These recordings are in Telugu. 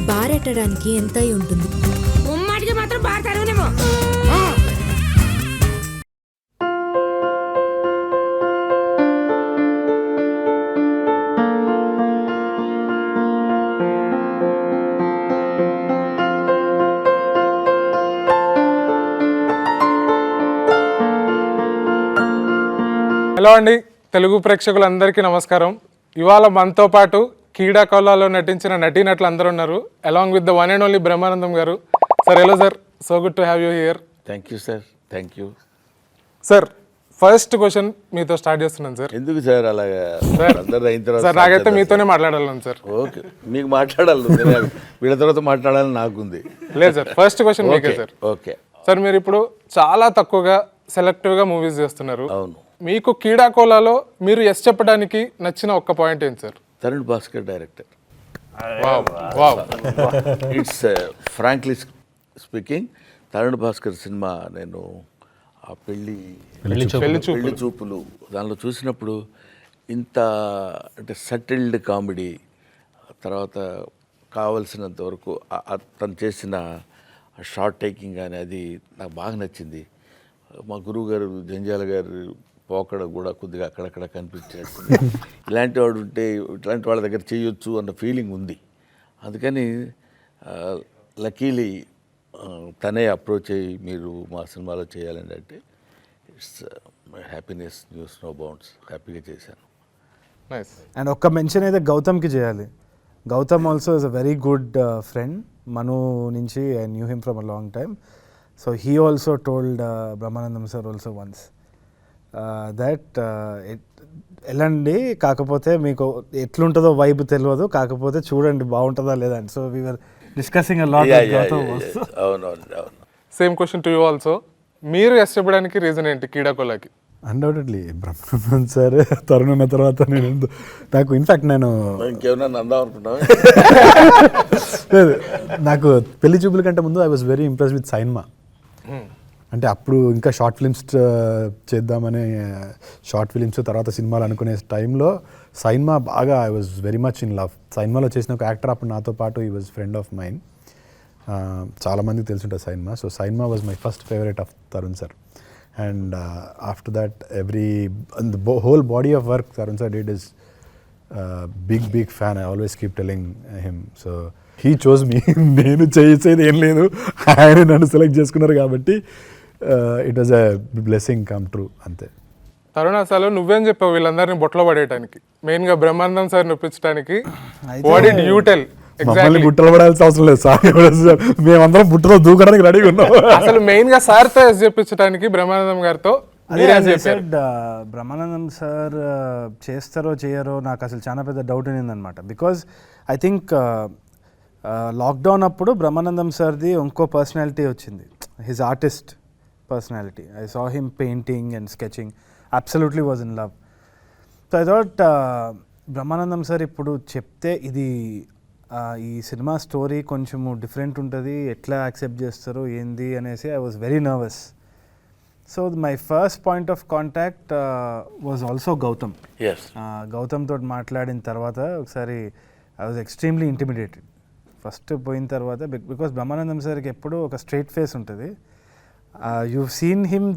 బారెట్టడానికి ఎంత అయి ఉంటుంది? ఉమ్మాటికి మాత్రం బాగా తెరవనేమో. హలో అండి, తెలుగు ప్రేక్షకులందరికీ నమస్కారం. ఇవాళ మనతో పాటు కీడా కోలాలో నటించిన నటీనటులు అందరూ ఉన్నారు. Along with the one and only Brahmanandam గారు. Sir hello sir, so good to have you here. Thank you sir, thank you sir. First question మీతో స్టార్ట్ చేస్తున్నాను సార్. ఎందుకు సార్ అలాగా? అందరు అయిన తర్వాత సార్ నాకైతే మీతోనే మాట్లాడాలను సార్. ఓకే, మీకు మాట్లాడాలి, వీళ్ళ తర్వాత మాట్లాడాలని నాకుంది. లేదు సార్, ఫస్ట్ క్వశ్చన్ మీకే సార్. ఓకే సార్, మీరు ఇప్పుడు చాలా తక్కువగా సెలెక్టివ్గా మూవీస్ చేస్తున్నారు. అవును. మీకు కీడా కోలాలో మీరు ఎస్ చెప్పడానికి నచ్చిన ఒక్క పాయింట్ ఏంటి sir? Tarun Bhaskar director. It's frankly speaking, Tarun Bhaskar cinema నేను ఆ పెళ్లి చూపులు దానిలో చూసినప్పుడు ఇంత అంటే సటిల్డ్ కామెడీ, తర్వాత కావలసినంత వరకు తను చేసిన షార్ట్ టేకింగ్ కానీ అది నాకు బాగా నచ్చింది. మా గురువు గారు జంజాల గారు పోకడ కూడా కొద్దిగా అక్కడక్కడ కనిపించేస్తుంది. ఇలాంటి వాడు ఉంటే ఇట్లాంటి వాళ్ళ దగ్గర చేయొచ్చు అన్న ఫీలింగ్ ఉంది. అందుకని లక్కీలీ తనే అప్రోచ్ అయ్యి మీరు మా సినిమాలో చేయాలండి అంటే it's happiness knows no bounds, హ్యాపీగా చేశాను. నైస్. అండ్ ఒక్క మెన్షన్ అయితే గౌతమ్కి చేయాలి. Gautam also is a very good friend. Manu నుంచి I knew him from a long time. So he also told Brahmanandam sir also once that వెళ్ళండి, కాకపోతే మీకు ఎట్లుంటుందో వైబ్ తెలియదు, కాకపోతే చూడండి బాగుంటుందా లేదా అని. So we were discussing a lot with Gautam also. అవునవును. Same question to you also. మీరు ఎస్ చెప్పడానికి రీజన్ ఏంటి కీడా కోలాకి? Undoubtedly Brahmanandam sir. తరుణ్ ఉన్న తర్వాత నాకు ఇన్ఫ్యాక్ట్ నేను ఇంకేమన్నా అందాం అనుకుంటాను. నాకు పెళ్లి చూపుల కంటే ముందు I was very impress with Sainma. అంటే అప్పుడు ఇంకా షార్ట్ ఫిలిమ్స్ చేద్దామనే షార్ట్ ఫిలిమ్స్ తర్వాత సినిమాలు అనుకునే టైంలో సైన్మా బాగా I was very much in love. సైన్మాలో చేసిన ఒక యాక్టర్ అప్పుడు నాతో పాటు ఈ వాజ్ ఫ్రెండ్ ఆఫ్ మైన్. చాలామందికి తెలుసుంటుంది Sainma. So Sainma was my first favourite of Tarun sir. And after that, the whole body of work Tharun sir did is big fan. I always keep telling him. So he chose me. నేను చేసేది ఏం లేదు, ఆయన నన్ను సెలెక్ట్ చేసుకున్నారు కాబట్టి it was a blessing come true అంతే. తరుణ్, అసలు నువ్వేం చెప్పావు వీళ్ళందరినీ బొట్లో పడేయడానికి, మెయిన్గా బ్రహ్మానందం సార్ నొప్పించడానికి? What did you tell? మమ్మల్ని బుట్టలు పడాల్సిన అవసరం లేదు సార్, మేమందరం బుట్టలో దూకడానికి రెడీగా ఉన్నాం. అసలు మెయిన్ గా సార్తో ఎస్ చెప్పించడానికి బ్రహ్మానందం గారితో బ్రహ్మానందం సార్ చేస్తారో చేయరో నాకు అసలు చాలా పెద్ద డౌట్ ఉన్నిందనమాట. బికాజ్ ఐ థింక్ లాక్డౌన్ అప్పుడు బ్రహ్మానందం సార్ది ఇంకో పర్సనాలిటీ వచ్చింది, his artist personality. I saw him painting and sketching, absolutely was in love. So I thought Brahmanandam sir ఇప్పుడు చెప్తే ఇది ఈ సినిమా స్టోరీ కొంచెము డిఫరెంట్ ఉంటుంది, ఎట్లా యాక్సెప్ట్ చేస్తారో ఏంది అనేసి I was very nervous. So my first point of contact was also Gautham. Gautham తోటి మాట్లాడిన తర్వాత ఒకసారి I was extremely intimidated first పోయిన తర్వాత. బికాస్ బ్రహ్మానందం సార్కి ఎప్పుడూ ఒక స్ట్రైట్ ఫేస్ ఉంటుంది. You seen him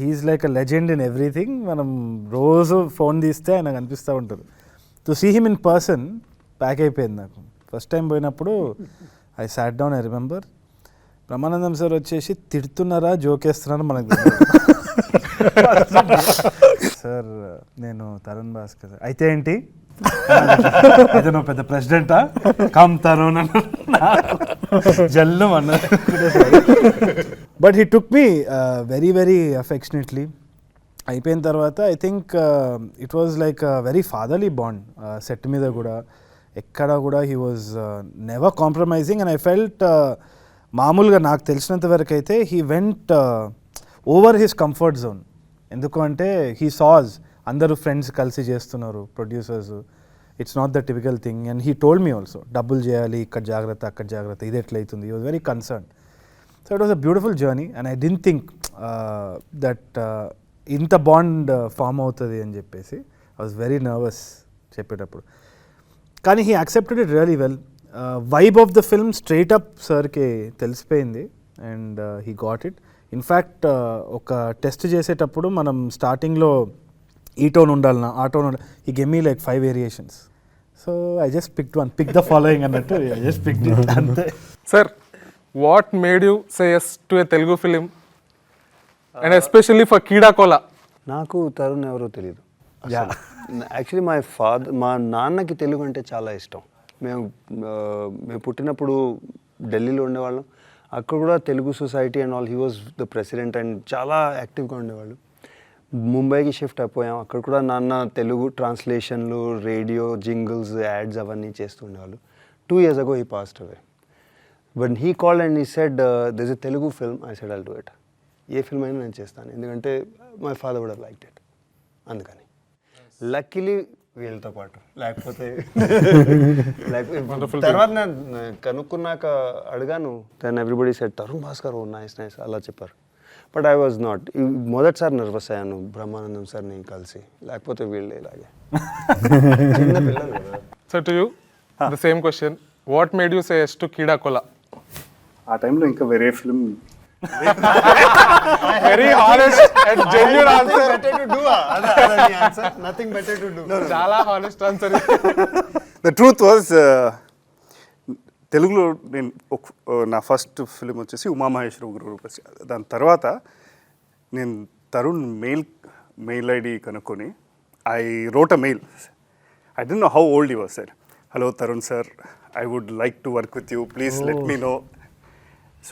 he's like a legend in everything. మనం రోజు ఫోన్ తీస్తే ఆయనకు అనిపిస్తూ ఉంటుంది. To see him in person pack అయిపోయింది నాకు. ఫస్ట్ టైం పోయినప్పుడు I sat down. I remember Brahmanandam sir వచ్చేసి తిడుతున్నారా జోకేస్తున్నారా మనకు సార్, నేను తరుణ్ భాస్కర్ అయితే ఏంటి, అయితే నువ్వు పెద్ద ప్రెసిడెంటా, కమ్ తరుణ్ జల్లు అన్న. But he took me very very affectionately. అయిపోయిన తర్వాత I think it was like very fatherly bond. Set మీద కూడా ఎక్కడ కూడా he was never compromising. And I felt మామూలుగా నాకు తెలిసినంత వరకు అయితే he went over his comfort zone. ఎందుకు అంటే హీ సాజ్ అందరూ ఫ్రెండ్స్ కలిసి చేస్తున్నారు, producers, it's not the typical thing. And he told me also డబ్బులు చేయాలి, ఇక్కడ జాగ్రత్త అక్కడ జాగ్రత్త, ఇది ఎట్లయితుంది. He was very concern. So it was a beautiful journey. And I didn't think that ఇంత బాండ్ ఫామ్ అవుతుంది అని చెప్పేసి. ఐ వాజ్ వెరీ నర్వస్ చెప్పేటప్పుడు. కానీ he accepted it really well. Vibe of the film straight up సార్కి తెలిసిపోయింది and he got it. In fact ఒక టెస్ట్ చేసేటప్పుడు మనం స్టార్టింగ్లో ఈ టోన్ ఉండాలన్నా ఆ టోన్ ఉండాలి, ఈ gave me like 5 variations. So I just picked one, pick the following అన్నట్టు ఐ జస్ట్ పిక్డ్ ఇట్ అంతే. Sir, what made you say yes to a Telugu film and especially for Keedaa Cola? నాకు తరుణ్ ఎవరో తెలియదు. యాక్చువల్లీ మా నాన్నకి తెలుగు అంటే చాలా ఇష్టం. మేము పుట్టినప్పుడు ఢిల్లీలో ఉండేవాళ్ళం. అక్కడ కూడా Telugu society and all, he was the president and చాలా యాక్టివ్గా ఉండేవాళ్ళు. ముంబైకి షిఫ్ట్ అయిపోయాం. అక్కడ కూడా నాన్న తెలుగు ట్రాన్స్లేషన్లు, రేడియో జింగిల్స్, యాడ్స్ అవన్నీ చేస్తూ ఉండేవాళ్ళు. 2 years ago he passed away. When he called and he said, there's a Telugu film, I said, I'll do it. ఏ ఫిల్మ్ అయినా నేను చేస్తాను, ఎందుకంటే my father would have liked it. అందుకని లక్కీలీ వీళ్ళతో పాటు, లేకపోతే తర్వాత నేను కనుక్కున్నాక అడిగాను, then everybody said Tarun Bhaskar, oh nice nice అలా చెప్పారు. But I was not. మొదటిసారి నర్వస్ అయ్యాను బ్రహ్మానందం సార్ని కలిసి, లేకపోతే వీళ్ళు ఇలాగే చిన్న పిల్లలు కదా. So to you the same question, what made you say yes to Keedaa Cola? ఆ టైంలో ఇంకా వేరే film very honest and genuine answer. Nothing better to do. చాలా honest answer. The truth was, తెలుగులో నేను నా ఫస్ట్ ఫిలిం వచ్చేసి ఉమామహేశ్వర గురురూపసి. దాని తర్వాత నేను తరుణ్ మెయిల్ ఐడి కనుక్కొని I wrote a mail. I don't know how old you was. Sir, hello Tarun sir, I would like to work with you, please let me know.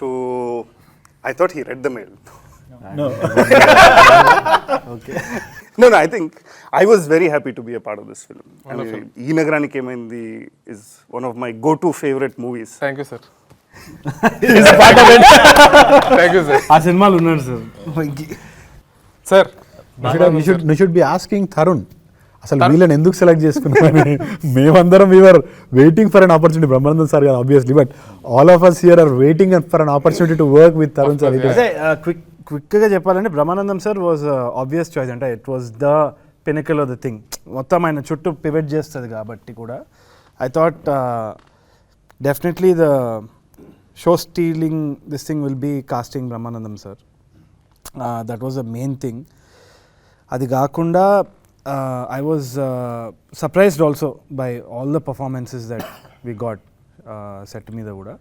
So I thought he read the mail. No. Okay. No, I think I was very happy to be a part of this film. Ee Nagarani Kemaindi is one of my go-to favorite movies. Thank you, sir. He's a part of it. Thank you, sir. ఆ సినిమాలు ఉన్నాడు sir. Sir, you should be asking Tharun. అసలు వీళ్ళని ఎందుకు సెలెక్ట్ చేసుకున్నామని మేమందరం we are waiting for an opportunity. Brahmanandam sir గారు obviously, but all of us here are waiting for an opportunity to work with Tarun sir. క్విక్గా చెప్పాలంటే Brahmanandam sir was obvious choice. అంటే it was the pinnacle of the thing. మొత్తం ఆయన చుట్టూ పివెట్ చేస్తుంది కాబట్టి కూడా I thought definitely the show stealing this thing will be casting Brahmanandam sir. That was the main thing. అది కాకుండా I was surprised also by all the performances that we got set మీద కూడా.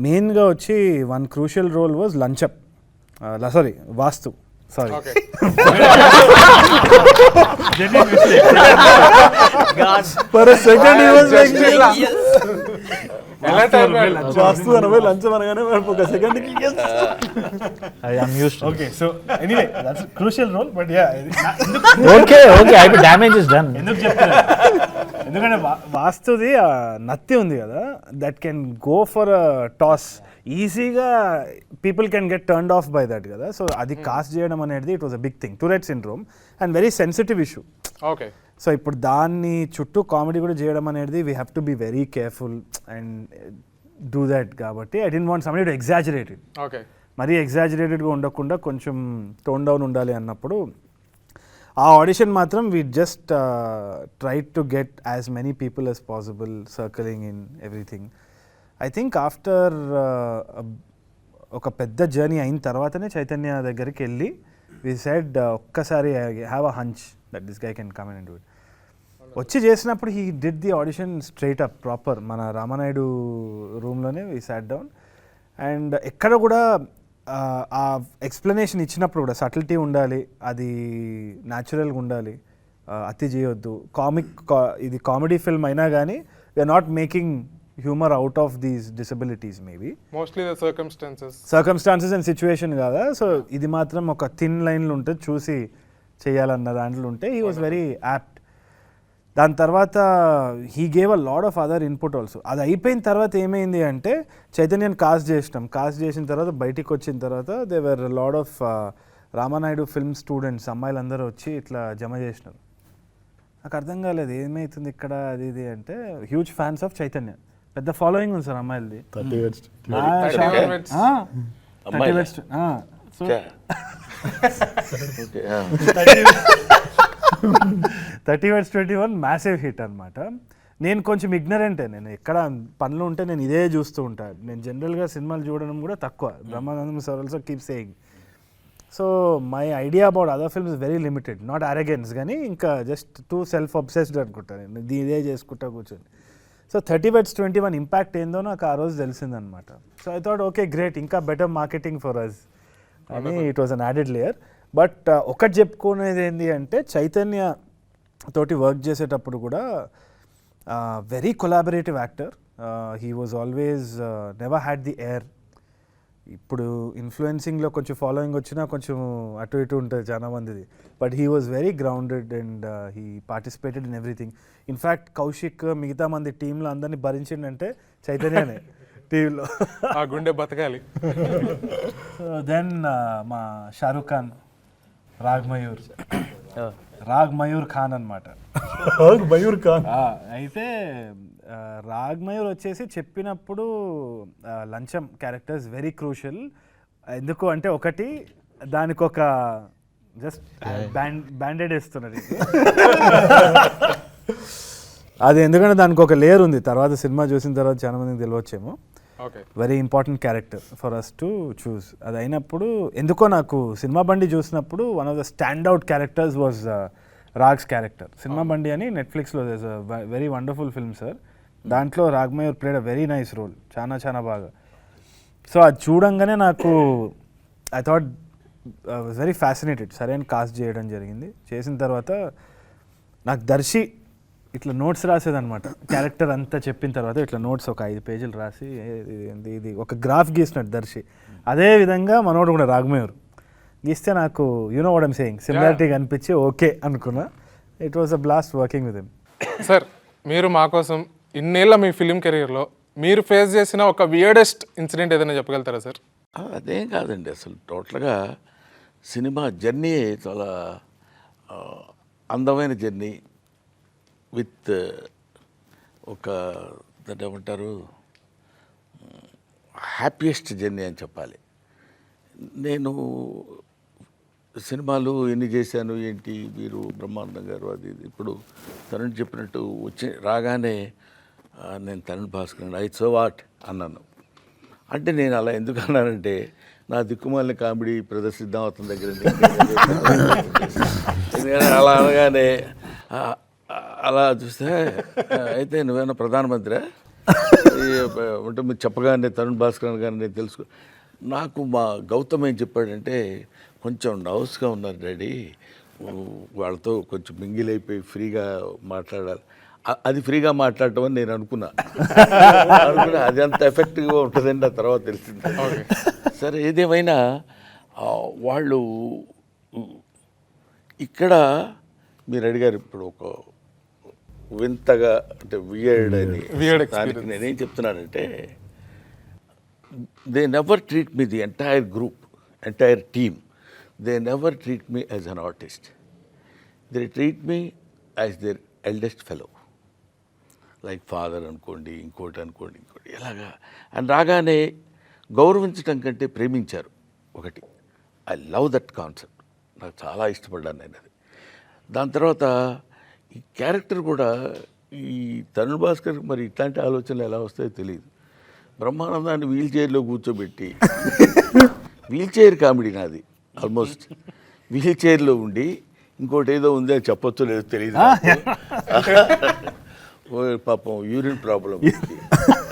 మెయిన్గా వచ్చి వన్ క్రూషియల్ రోల్ వాజ్ లంచప్, sorry Vaastu, sorry for a second he was like Vaastu అనవే లంచం అనగానే ఒక second okay. So anyway that's crucial role. But yeah okay I damage is done. ఎందుకు చెప్తాను, ఎందుకంటే వాస్తుది నత్తి ఉంది కదా, that can go for toss ఈజీగా. People can get turned off by that కదా. సో అది కాస్ట్ చేయడం అనేది it was a big thing. Tourette syndrome and very sensitive issue. Okay. So ఇప్పుడు దాన్ని చుట్టూ కామెడీ కూడా చేయడం అనేది we have to be very careful and do that. కాబట్టి I don't want somebody to exaggerate it. Okay. మరీ ఎగ్జాజరేటెడ్గా ఉండకుండా కొంచెం టోన్ డౌన్ ఉండాలి అన్నప్పుడు ఆ ఆడిషన్ మాత్రం we just try to get as many people as possible circling in everything. I think after ఒక పెద్ద జర్నీ అయిన తర్వాతనే చైతన్య దగ్గరికి వెళ్ళి వి సెడ్ ఒక్కసారి have a hunch that this guy can come and do it. వచ్చి చేసినప్పుడు he did the audition straight up proper మన రామానాయుడు రూమ్లోనే వి సాట్ డౌన్. అండ్ ఎక్కడ కూడా ఆ ఎక్స్ప్లెనేషన్ ఇచ్చినప్పుడు కూడా సటిల్టీ ఉండాలి, అది న్యాచురల్గా ఉండాలి, అతి చేయొద్దు. ఇది కామెడీ ఫిల్మ్ అయినా కానీ we're not making humour out of these disabilities. Maybe mostly the circumstances and situation కదా. సో ఇది మాత్రం ఒక థిన్ లైన్లు ఉంటుంది, చూసి చేయాలన్న దాంట్లో ఉంటే హీ వాజ్ వెరీ యాప్ట్. దాని తర్వాత he gave a lot of other input also. అది అయిపోయిన తర్వాత ఏమైంది అంటే చైతన్యని కాస్ట్ చేసిన తర్వాత బయటికి వచ్చిన తర్వాత they were lot of Ramanaidu film students అమ్మాయిలందరూ వచ్చి ఇట్లా జమ చేసినారు. నాకు అర్థం కాలేదు ఏమవుతుంది ఇక్కడ అది ఇది అంటే. హ్యూజ్ ఫ్యాన్స్ ఆఫ్ చైతన్య, పెద్ద ఫాలోయింగ్ ఉంది సార్ అమ్మాయిలది. 30 Words 21 మ్యాసివ్ హిట్ అనమాట. నేను కొంచెం ఇగ్నరెంటే, నేను ఎక్కడ పనులు ఉంటే నేను ఇదే చూస్తూ ఉంటాను. నేను జనరల్గా సినిమాలు చూడడం కూడా తక్కువ. Brahmanandam sir also keep saying. So my idea about other films is very limited. Not arrogance, కానీ ఇంకా జస్ట్ టూ సెల్ఫ్ అబ్సెస్డ్ అనుకుంటాను నేను, ఇదే చేసుకుంటా కూర్చొని. సో 30/21 ఇంపాక్ట్ ఏందో నాకు ఆ రోజు తెలిసిందనమాట. So I thought okay great, ఇంకా బెటర్ మార్కెటింగ్ ఫర్ అస్ అని. It was an added layer. But ఒకటి చెప్పుకునేది ఏంటి అంటే, చైతన్య తోటి వర్క్ చేసేటప్పుడు కూడా very collaborative actor. He was always never had the air. ఇప్పుడు ఇన్ఫ్లుయెన్సింగ్లో కొంచెం ఫాలోయింగ్ వచ్చినా కొంచెం అటు ఇటు ఉంటుంది చాలా మందిది, but he was very grounded and he participated in everything. In fact Kaushik మిగతా మంది టీంలో అందరినీ భరించిండంటే చైతన్యనే టీవీలో. ఆ గుండె బతకాలి. దెన్ మా షారూక్ ఖాన్, రాగ్ మయూర్ ఖాన్ అనమాట. మయూర్ ఖాన్ అయితే రాగ్ మయూర్ వచ్చేసి చెప్పినప్పుడు లంచం క్యారెక్టర్స్ వెరీ క్రూషియల్. ఎందుకు అంటే, ఒకటి దానికి ఒక జస్ట్ బ్యాండెడ్ వేస్తున్నది అది, ఎందుకంటే దానికి ఒక లేయర్ ఉంది. తర్వాత సినిమా చూసిన తర్వాత చాలా మందికి తెలియవచ్చేమో. Very important character for us to choose. అది అయినప్పుడు ఎందుకో నాకు సినిమా బండి చూసినప్పుడు one of the stand out characters was Raag's character. Cinema Bandi అని నెట్ఫ్లిక్స్లో వెరీ వండర్ఫుల్ ఫిల్మ్ సార్. దాంట్లో Raag Mayur played a very nice role, చాలా బాగా. సో అది చూడంగానే నాకు I thought was very fascinated. సరైన కాస్ట్ చేయడం జరిగింది. చేసిన తర్వాత నాకు దర్శి ఇట్లా నోట్స్ రాసేదనమాట. క్యారెక్టర్ అంతా చెప్పిన తర్వాత ఇట్లా నోట్స్ ఒక 5 పేజీలు రాసి ఇది ఒక గ్రాఫ్ గీసినట్టు దర్శి. అదే విధంగా మనోడు కూడా రాగ్ మయూర్ గీస్తే నాకు you know what I'm saying similarity అనిపించి ఓకే అనుకున్నా. It was a blast working with him. Sir, మీరు మా కోసం ఇన్నేళ్ళ మీ ఫిలిం కెరీర్లో మీరు ఫేస్ చేసిన ఒక వియర్డెస్ట్ ఇన్సిడెంట్ ఏదైనా చెప్పగలుగుతారా సార్? అదేం కాదండి, అసలు టోటల్గా సినిమా జర్నీ చాలా అందమైన జర్నీ విత్ ఒక దాన్ని ఏమంటారు, హ్యాపీయెస్ట్ జర్నీ అని చెప్పాలి. నేను సినిమాలు ఎన్ని చేశాను ఏంటి, మీరు బ్రహ్మానందం గారు అది ఇప్పుడు తరుణ్ చెప్పినట్టు వచ్చి రాగానే నేను Tarun Bhaskar I so what అన్నాను. అంటే నేను అలా ఎందుకు అన్నానంటే, నా దిక్కుమాలిన కామెడీ ప్రదర్శిద్దాం అతని దగ్గర ఎందుకంటే అలా అనగానే అలా చూస్తే అయితే నువ్వేనా ప్రధానమంత్రి అంటే మీరు చెప్పగానే తరుణ్ భాస్కర్ గారిని నేను తెలుసుకో. నాకు మా గౌతమ్ ఏం చెప్పాడంటే, కొంచెం నర్వస్గా ఉన్నారు డాడీ, వాళ్ళతో కొంచెం మింగిల్ అయిపోయి ఫ్రీగా మాట్లాడాలి. అది ఫ్రీగా మాట్లాడటం అని నేను అనుకున్నా. అది అంత ఎఫెక్టివ్గా ఉంటుందండి ఆ తర్వాత తెలిసింది. సరే, ఏదేమైనా వాళ్ళు ఇక్కడ మీరు అడిగారు ఇప్పుడు ఒక వింతగా అంటే వియర్డ్ అని, దానికి నేనేం చెప్తున్నానంటే, they never treat me the entire team, they never treat me as an artist, they treat me as their eldest fellow, like father అనుకోండి, ఇంకోటి ఎలాగా. అండ్ రాగానే గౌరవించడం కంటే ప్రేమించారు ఒకటి. ఐ లవ్ దట్ కాన్సెప్ట్, నాకు చాలా ఇష్టపడ్డాను నేను అది. దాని తర్వాత ఈ క్యారెక్టర్ కూడా ఈ తరుణ్ భాస్కర్ మరి ఇట్లాంటి ఆలోచనలు ఎలా వస్తాయో తెలియదు. బ్రహ్మానందాన్ని వీల్ చైర్లో కూర్చోబెట్టి, వీల్ చైర్ కామెడీ నాది ఆల్మోస్ట్, వీల్ చైర్లో ఉండి ఇంకోటి ఏదో ఉంది అని చెప్పొచ్చో లేదో తెలియదు. పాపం యూరిన్ ప్రాబ్లం,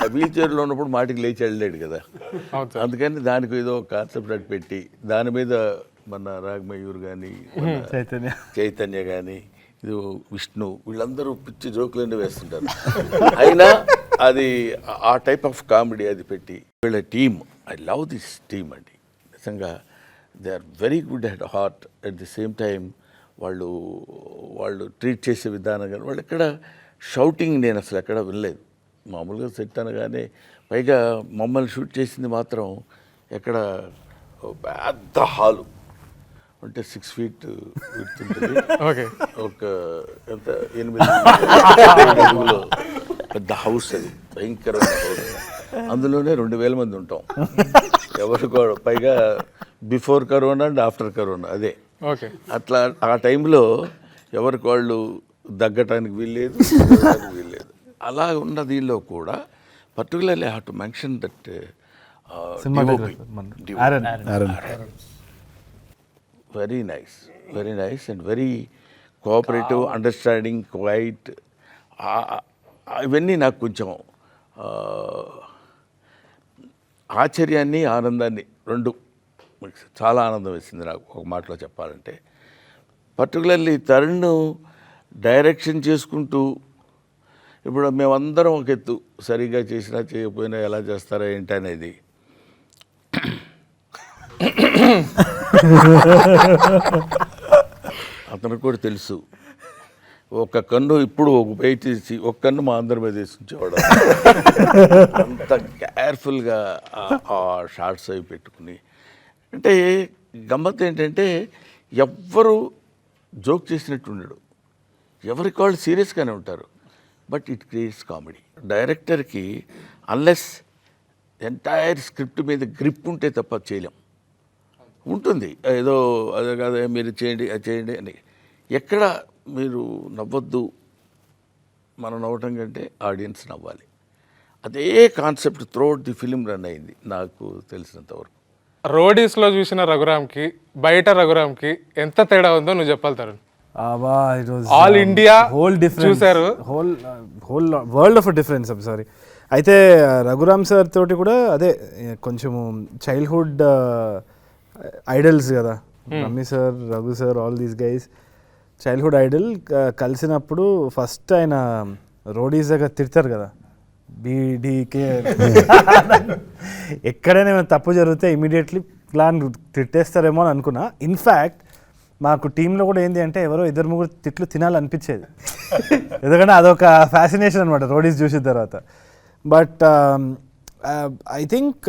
ఆ వీల్ చైర్లో ఉన్నప్పుడు మాటికి లేచి వెళ్ళలేడు కదా, అందుకని దానికి ఏదో కాన్సెప్ట్ అటు పెట్టి దాని మీద మన రాగ్ మయూర్ కానీ చైతన్య కానీ ఇది విష్ణు వీళ్ళందరూ పిచ్చి జోకులన్నీ వేస్తుంటారు. అయినా అది ఆ టైప్ ఆఫ్ కామెడీ అది పెట్టి వీళ్ళ team, I love this team అండి నిజంగా. They are very good at heart. At the same time వాళ్ళు ట్రీట్ చేసే విధానం కానీ, వాళ్ళు ఎక్కడ షౌటింగ్ నేను అసలు ఎక్కడ వినలేదు. మామూలుగా సెట్ అనగానే, పైగా మమ్మల్ని షూట్ చేసింది మాత్రం ఎక్కడ పెద్ద హాలు అంటే 6 feet ఉంటుంది, ఒక ఎంత 8 అడుగులో పెద్ద హౌస్, అది భయంకరమైన హౌస్. అందులోనే 2000 మంది ఉంటాం ఎవరు కూడా, పైగా before corona and after corona అదే. అట్లా ఆ టైంలో ఎవరికి వాళ్ళు దగ్గటానికి వీల్లేదు. అలా ఉన్న దీనిలో కూడా particularly have to mention that very nice and very cooperative, understanding, quite. ఇవన్నీ నాకు కొంచెం ఆశ్చర్యాన్ని, ఆనందాన్ని రెండు చాలా ఆనందం వేసింది నాకు ఒక మాటలో చెప్పాలంటే. పర్టికులర్లీ తరుణ్ డైరెక్షన్ చేసుకుంటూ, ఇప్పుడు మేమందరం ఒక ఎత్తు, సరిగ్గా చేసినా చేయకపోయినా ఎలా చేస్తారా ఏంటి అనేది అతనికి కూడా తెలుసు. ఒక కన్ను ఇప్పుడు ఒక బయట తీసి ఒక కన్ను మా అందరి మీద వేసి ఉంచేవాడు. అంత కేర్ఫుల్గా ఆ షార్ట్స్ అవి పెట్టుకుని. అంటే గమ్మత్ ఏంటంటే ఎవ్వరు జోక్ చేసినట్టు ఉండడు, ఎవరికి వాళ్ళు సీరియస్గానే ఉంటారు. But it creates comedy. డైరెక్టర్కి అన్లెస్ ఎంటైర్ స్క్రిప్ట్ మీద గ్రిప్ ఉంటే తప్ప చేయలేం. ఉంటుంది ఏదో అదే కాదు మీరు చేయండి అది చేయండి అని. ఎక్కడ మీరు నవ్వద్దు, మనం నవ్వటం కంటే ఆడియన్స్ నవ్వాలి. అదే concept throughout the film run అయింది నాకు తెలిసినంతవరకు. రోడీస్లో చూసిన రఘురామ్కి బయట రఘురామ్కి ఎంత తేడా ఉందో నువ్వు చెప్పాలి Tarun. All India whole difference, చూసారు, whole world of difference. Sorry. అయితే రఘురామ్ సార్ తోటి కూడా అదే కొంచెము చైల్డ్హుడ్ ఐడల్స్ కదా, రమ్మి sir, Raghu sir, all these guys childhood idol. కలిసినప్పుడు ఫస్ట్ ఆయన రోడీస్ దగ్గర తిడతారు కదా, బీడీకే ఎక్కడైనా తప్పు జరిగితే ఇమీడియట్లీ ప్లాన్ తిట్టేస్తారేమో అని అనుకున్నా. ఇన్ఫ్యాక్ట్ మాకు టీంలో కూడా ఏంటి అంటే ఎవరో 2-3 తిట్లు తినాలనిపించేది, ఎందుకంటే అదొక ఫ్యాసినేషన్ అనమాట రోడీస్ చూసిన తర్వాత. But I think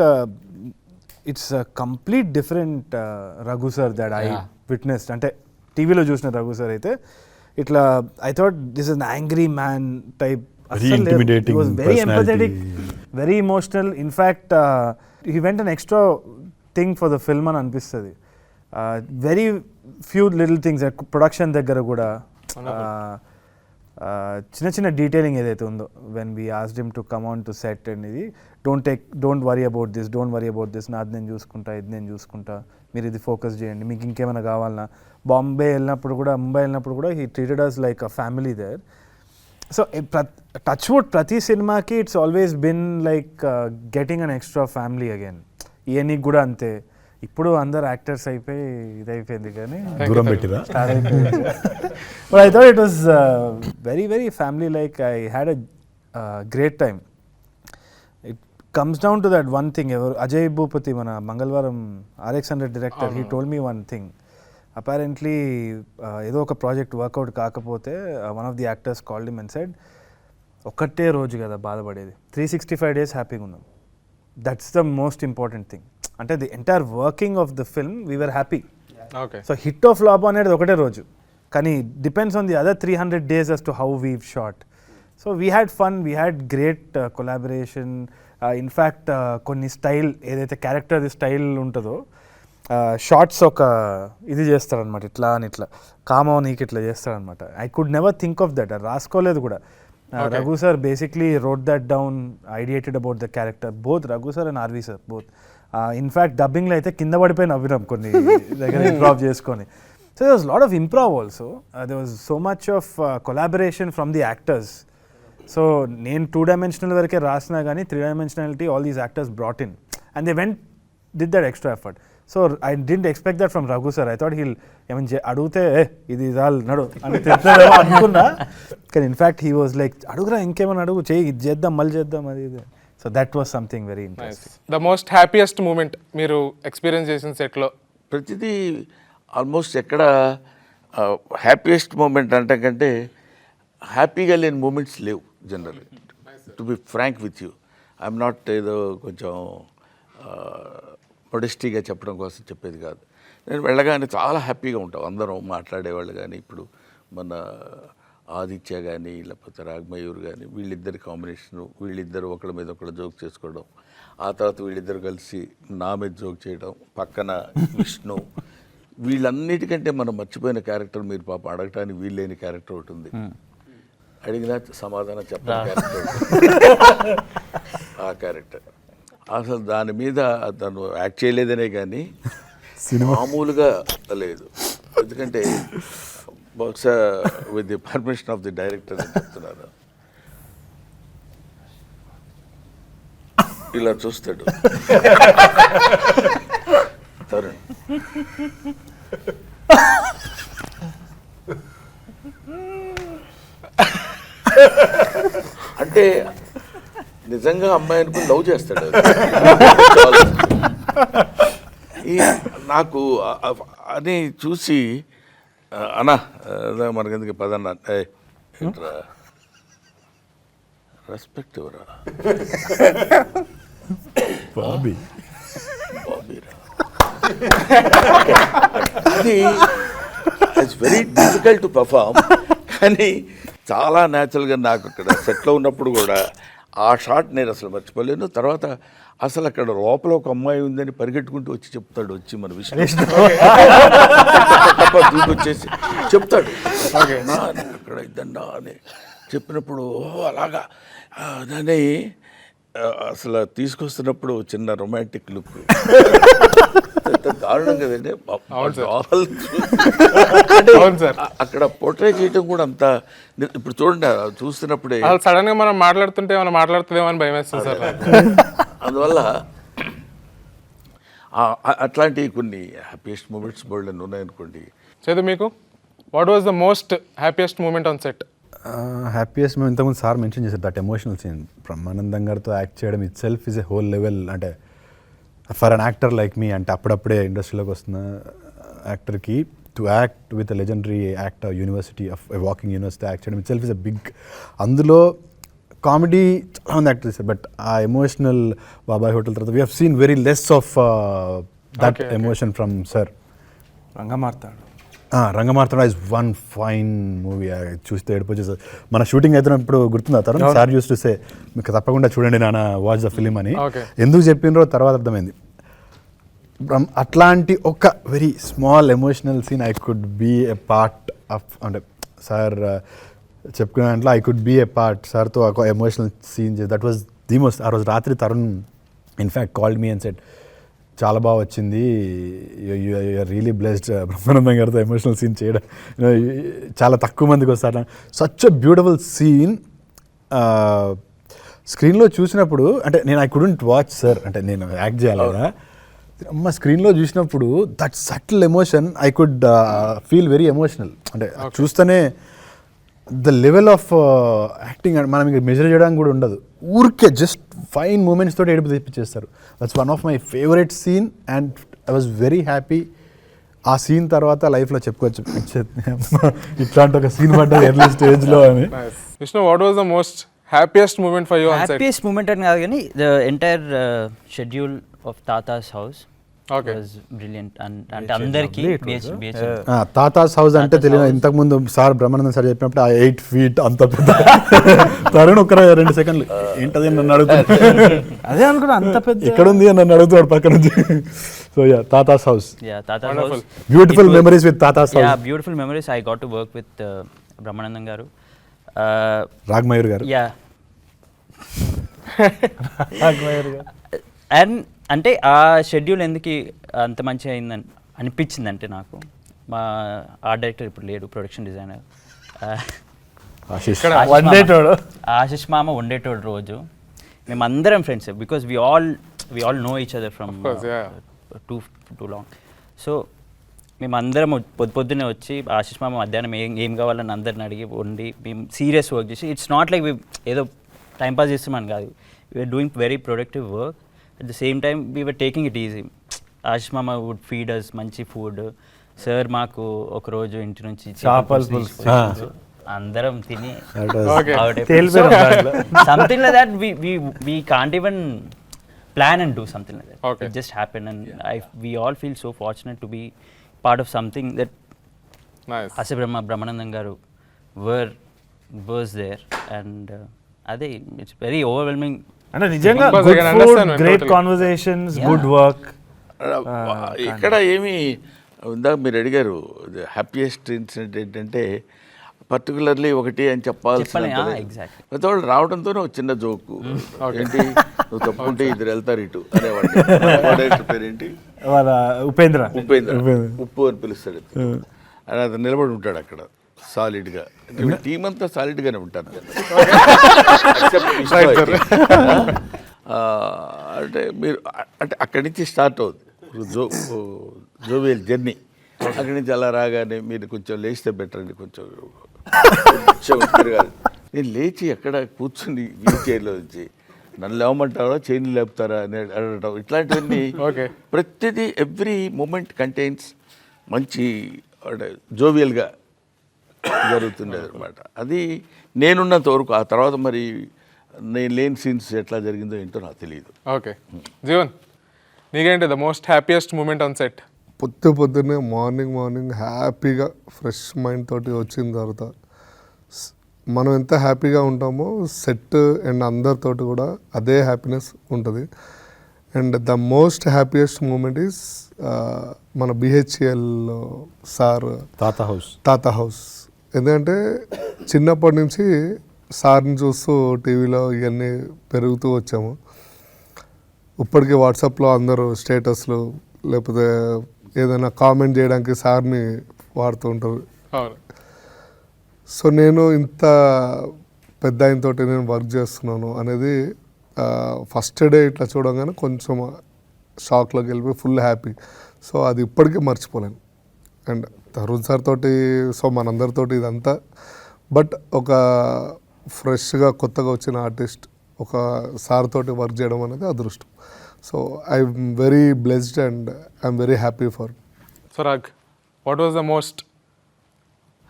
it's complete different Raghu sir that I witnessed. అంటే టీవీలో చూసిన రఘు సార్ అయితే ఇట్లా I thought this is an angry man type. intimidating very personality. Empathetic, very emotional. In fact he went an extra thing for the film అని అనిపిస్తుంది. Very few little things production దగ్గర కూడా చిన్న చిన్న డీటెయిలింగ్ ఏదైతే ఉందో, when we asked him to come on to set and ఇది డోంట్ వరీ అబౌట్ దిస్, నాది నేను చూసుకుంటా, ఇది నేను చూసుకుంటా, మీరు ఇది ఫోకస్ చేయండి, మీకు ఇంకేమైనా కావాలన్నా. ముంబై వెళ్ళినప్పుడు కూడా he treated us like a family there. So touch wood ప్రతి సినిమాకి it's always been like getting an extra family again. ఈయనకి కూడా అంతే. ఇప్పుడు అందరు యాక్టర్స్ అయిపోయి ఇదైపోయింది కానీ దూరం పెట్టిరా. But I thought it was very very family like. I had a great time. It comes down to that one thing. ఎవరు అజయ్ భూపతి, మన Mangalavaaram RX100 director, he told me one thing. Apparently ఏదో ఒక ప్రాజెక్ట్ వర్కౌట్ కాకపోతే one of the actors called him and said, ఒక్కటే రోజు కదా బాధపడేది, 365 days హ్యాపీగా ఉన్నాం. That's the most important thing. అంటే the entire working of the film we were happy. So hit of flop అనేది ఒకటే రోజు, కానీ depends on the other 300 days as to how we've shot. So we had fun, we had great collaboration. In fact కొన్ని స్టైల్ ఏదైతే క్యారెక్టర్ స్టైల్ ఉంటుందో, షార్ట్స్ ఒక ఇది చేస్తారనమాట, ఇట్లా అని ఇట్లా కామో నీకు ఇట్లా చేస్తారనమాట. I could never think of that, రాసుకోలేదు కూడా. Raghu sir basically wrote that down, ideated about the character, both Raghu sir and RV sir both. In fact డబ్బింగ్లో అయితే కింద పడిపోయి నవ్వినాం కొన్ని దగ్గర ఇంప్రావ్ చేసుకొని. So there was a lot of improv also. There was so much of collaboration from the actors. So నేను 2-dimensional వరకే రాసినా కానీ 3-dimensionality all these actors brought in and they did that extra effort. So I didn't expect that from Raghu sir. I thought he'll అడిగితే ఇది చాలు నడు అని తిడతాడేమో అనుకున్నా, కానీ ఇన్ఫ్యాక్ట్ హీ వాజ్ లైక్ అడుగురా ఇంకేమైనా అడుగు, చేయి ఇది చేద్దాం మళ్ళీ చేద్దాం అది ఇది. So that was something very interesting. The most happiest moment మీరు ఎక్స్పీరియన్స్ చేసిన సెట్లో? ప్రతిదీ ఆల్మోస్ట్ ఎక్కడ హ్యాపీయెస్ట్ మూమెంట్ అంటే కంటే హ్యాపీగా లేని మూమెంట్స్ లేవు generally. To be frank with you, I'm not ఏదో కొంచెం మొడెస్టీగా చెప్పడం కోసం చెప్పేది కాదు. నేను వెళ్ళగానే చాలా హ్యాపీగా ఉంటాం, అందరం మాట్లాడేవాళ్ళు. కానీ ఇప్పుడు మన ఆదిత్య కానీ లేకపోతే రాగమయూర్ కానీ వీళ్ళిద్దరి కాంబినేషను, వీళ్ళిద్దరు ఒకళ్ళ మీద ఒకళ్ళు జోక్ చేసుకోవడం, ఆ తర్వాత వీళ్ళిద్దరు కలిసి నా మీద జోక్ చేయడం, పక్కన విష్ణు, వీళ్ళన్నిటికంటే మనం మర్చిపోయిన క్యారెక్టర్ మీరు పాప అడగటానికి వీల్లేని క్యారెక్టర్ ఒకటి ఉంది. అడిగినా సమాధానం చెప్పిన క్యారెక్టర్ ఆ క్యారెక్టర్. అసలు దాని మీద తను యాక్ట్ చేయలేదనే కానీ మామూలుగా లేదు. ఎందుకంటే బహుశా with the permission of the director అని చెప్తున్నాను. ఇలా చూస్తాడు తరుణ్. అంటే నిజంగా అమ్మాయి అనుకుని లవ్ చేస్తాడు. నాకు అని చూసి అన్నా మనకెందుకు పదన్నా రెస్పెక్ట్ ఇవ్వరా బాబీరా. అది it's very difficult to perform. కానీ చాలా న్యాచురల్గా నాకు అక్కడ సెట్లో ఉన్నప్పుడు కూడా ఆ షాట్ నేను అసలు మర్చిపోలేను. తర్వాత అసలు అక్కడ లోపల ఒక అమ్మాయి ఉందని పరిగెట్టుకుంటూ వచ్చి చెప్తాడు, వచ్చి మన విషయం వచ్చేసి చెప్తాడు అక్కడ ఇద్దన్నా అని చెప్పినప్పుడు అలాగా దాన్ని అసలు తీసుకొస్తున్నప్పుడు చిన్న రొమాంటిక్ లుక్ దారుణం కదండి. అక్కడ పోర్ట్రే చేయటం కూడా అంత ఇప్పుడు చూడండి చూస్తున్నప్పుడే సడన్ గా మనం మాట్లాడుతుంటే మనం మాట్లాడుతుందేమో అని భయం వేస్తుంది సార్. అందువల్ల అట్లాంటి కొన్ని హ్యాపీయెస్ట్ మూమెంట్స్ బోల్డ్ అని ఉన్నాయనుకోండి. చేదు మీకు what was the most happiest moment on set? Happiest మేము ఇంతకుముందు సార్ మెన్షన్ చేశారు దట్ ఎమోషనల్ సీన్. బ్రహ్మానందం గారితో యాక్ట్ చేయడం itself is a whole level. అంటే for an actor like me, అంటే అప్పుడప్పుడే ఇండస్ట్రీలోకి వస్తున్న యాక్టర్కి to act with a legendary actor university of walking university act చేయడం itself is a big. అందులో కామెడీ చాలా మంది యాక్ట్ చేశారు, బట్ ఆ ఎమోషనల్ బాబాయ్ హోటల్ తర్వాత we have seen very less of that emotion from sir. Rangamarthanda is one fine movie. చూస్తే ఏడిపోచేసారు. మన షూటింగ్ అవుతున్నప్పుడు గుర్తుందా Tarun sir use to say మీకు తప్పకుండా చూడండి నాన్న వాచ్ ద ఫిలిం అని. ఎందుకు చెప్పినరో తర్వాత అర్థమైంది. అట్లాంటి ఒక very small emotional scene I could be a part of. అంటే సార్ చెప్పుకునే దాంట్లో I could be a part. సార్తో ఒక emotional scene that was the most. ఆ రోజు రాత్రి Tarun in fact called me and said చాలా బాగా వచ్చింది, యూఆర్ రియలీ బ్లెస్డ్ బ్రహ్మానందం గారితో ఎమోషనల్ సీన్ చేయడం. చాలా తక్కువ మందికి వస్తారు. Such a beautiful scene. స్క్రీన్లో చూసినప్పుడు అంటే నేను ఐ కుడెంట్ వాచ్ సార్, అంటే నేను యాక్ట్ చేయాలి కదా, అమ్మ స్క్రీన్లో చూసినప్పుడు that subtle emotion I could feel very emotional. అంటే చూస్తేనే ద లెవెల్ ఆఫ్ యాక్టింగ్ మనం ఇంకా మెజర్ చేయడానికి కూడా ఉండదు. ఊరికే జస్ట్ ఫైన్ మూమెంట్స్ తోటి ఏడుపు తెప్పించేస్తారు. That's one of my favourite scene and I was very happy. ఆ సీన్ తర్వాత లైఫ్లో చెప్పుకోవచ్చు ఇట్లాంటి ఒక సీన్ పడ్డది ఎర్లీ స్టేజ్లో అని. Vishnu, what was the most happiest moment for you on set? Happiest moment అని కాదు కానీ the entire schedule of Thatha's house was brilliant. అంటే అందరికీ తాతాస్ హౌస్ అంటే తెలియదు. ఇంతకుముందు సార్ బ్రహ్మానందం సార్ చెప్పినప్పుడు ఆ 8 feet అంత పెద్ద తరుణ్ ఒక 2 సెకండ్లు ఏంటది నన్ను అడుగుతాడు. అదే అనుకున్నా అంత పెద్ద ఎక్కడ ఉంది అని నన్ను అడుగుతాడు పక్క నుంచి. So yeah Thatha's house, beautiful memories with Thatha's house. Beautiful memories. I got to work with Brahmanandam garu, Raag Mayur గారు. యా రాఘమయూర్ గారు. అండ్ అంటే ఆ షెడ్యూల్ ఎందుకు అంత మంచిగా అయిందని అనిపించింది అంటే నాకు మా ఆర్ట్ డైరెక్టర్ ఇప్పుడు లేడు, ప్రొడక్షన్ డిజైనర్ ఆశిష్ మామ ఉండేటోడు. రోజు మేమందరం friends because we all know each other from too long. So మేమందరం పొద్దున్నే వచ్చి ఆశిష్ మామ మధ్యాహ్నం ఏం కావాలని అందరిని అడిగి వండి మేము సీరియస్ వర్క్ చేసి, ఇట్స్ నాట్ లైక్ ఏదో టైంపాస్ చేస్తామని కాదు, we're doing very productive work. At the same time we were taking it easy. Ashish మామ వుడ్ ఫీడ్ అస్ మంచి ఫుడ్. సార్ మాకు ఒకరోజు ఇంటి నుంచి అందరం తిని something like that we can't even plan and do something like that. It just happened and we all feel so fortunate to be part of something that Ase Brahmanandam garu was there and ade it's very overwhelming. అంటే నిజంగా good food, great conversations, good work. ఇక్కడ ఏమి ఉందా మీరు అడిగారు హ్యాపీయెస్ట్ ఇన్సిడెంట్ ఏంటంటే పర్టికులర్లీ ఒకటి అని చెప్పాల్సి exactly. ప్రతి వాళ్ళు రావడంతోనే ఒక చిన్న జోకు ఏంటి నువ్వు తప్పుకుంటే ఇద్దరు వెళ్తారు ఇటు అనేవాడు. డైరెక్టర్ పేరేంటి? వాళ్ళ ఉపేంద్ర. ఉప్పు అని పిలుస్తాడు. అని అతను నిలబడి ఉంటాడు అక్కడ సాలిడ్గా. టీం అంతా సాలిడ్గానే ఉంటారు. అంటే మీరు అంటే అక్కడి నుంచి స్టార్ట్ అవుతుంది జోవియల్ జర్నీ. అక్కడి నుంచి అలా రాగానే మీరు కొంచెం లేచితే బెటర్ అండి, కొంచెం తిరగాలి. నేను లేచి ఎక్కడ కూర్చుని వీల్ చైర్లో వచ్చి నన్ను లేవమంటారా చైన్ లేపుతారా అని అడగటం, ఇట్లాంటివన్నీ ప్రతిదీ ఎవ్రీ మూమెంట్ కంటైన్స్ మంచి అంటే జోవియల్గా జరుగుతుండేది అనమాట. అది నేనున్నంత వరకు. ఆ తర్వాత మరి నేను లేని సీన్స్ ఎట్లా జరిగిందో ఏంటో నాకు తెలియదు. ఓకే జీవన్, నీకేంటి the most happiest moment on set? పొద్దున్నే మార్నింగ్ హ్యాపీగా ఫ్రెష్ మైండ్ తోటి వచ్చిన తర్వాత మనం ఎంత హ్యాపీగా ఉంటామో సెట్ అండ్ అందరితోటి కూడా అదే హ్యాపీనెస్ ఉంటుంది. And the most happiest moment is మన బిహెచ్ఎల్ సార్ తాత హౌస్. ఎందుకంటే చిన్నప్పటి నుంచి సార్ని చూస్తూ టీవీలో ఇవన్నీ పెరుగుతూ వచ్చాము. ఇప్పటికీ వాట్సాప్లో అందరూ స్టేటస్లు లేకపోతే ఏదైనా కామెంట్ చేయడానికి సార్ని వాడుతూ ఉంటారు. సో నేను ఇంత పెద్ద ఆయనతో నేను వర్క్ చేస్తున్నాను అనేది ఫస్ట్ డే ఇట్లా చూడగానే కొంచెం షాక్లోకి వెళ్ళిపోయి ఫుల్ హ్యాపీ. సో అది ఇప్పటికీ మర్చిపోలేను. అండ్ తరుణ్ సార్ తోటి సో మనందరితోటి ఇదంతా, బట్ ఒక ఫ్రెష్గా కొత్తగా వచ్చిన ఆర్టిస్ట్ ఒక సార్ తోటి వర్క్ చేయడం అనేది అదృష్టం. So I'm very blessed and I'm very happy for. So Rag, what was the most